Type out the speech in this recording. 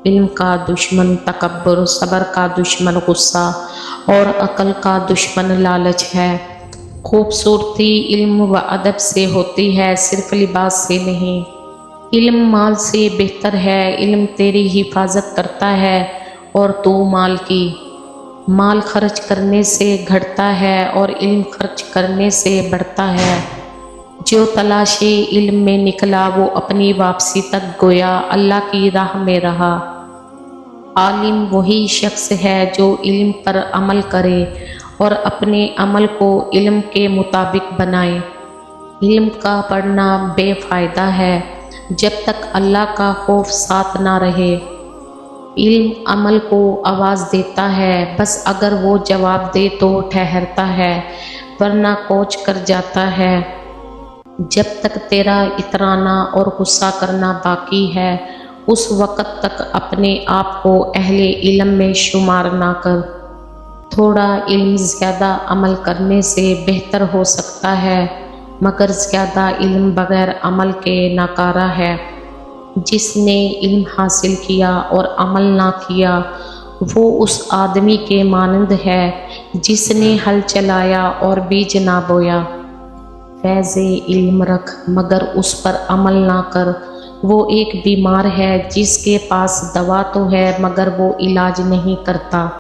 علم کا دشمن تکبر، صبر کا دشمن غصہ اور عقل کا دشمن لالچ ہے۔ خوبصورتی علم و ادب سے ہوتی ہے، صرف لباس سے نہیں۔ علم مال سے بہتر ہے، علم تیری حفاظت کرتا ہے اور تو مال کی۔ مال خرچ کرنے سے گھٹتا ہے اور علم خرچ کرنے سے بڑھتا ہے۔ جو تلاش علم میں نکلا وہ اپنی واپسی تک گویا اللہ کی راہ میں رہا۔ عالم وہی شخص ہے جو علم پر عمل کرے اور اپنے عمل کو علم کے مطابق بنائے۔ علم کا پڑھنا بے فائدہ ہے جب تک اللہ کا خوف ساتھ نہ رہے۔ علم عمل کو آواز دیتا ہے، بس اگر وہ جواب دے تو ٹھہرتا ہے ورنہ کوچ کر جاتا ہے۔ جب تک تیرا اترانا اور غصہ کرنا باقی ہے اس وقت تک اپنے آپ کو اہل علم میں شمار نہ کر۔ تھوڑا علم زیادہ عمل کرنے سے بہتر ہو سکتا ہے، مگر زیادہ علم بغیر عمل کے ناکارہ ہے۔ جس نے علم حاصل کیا اور عمل نہ کیا وہ اس آدمی کے مانند ہے جس نے ہل چلایا اور بیج نہ بویا۔ فیض علم رکھ مگر اس پر عمل نہ کر، وہ ایک بیمار ہے جس کے پاس دوا تو ہے مگر وہ علاج نہیں کرتا۔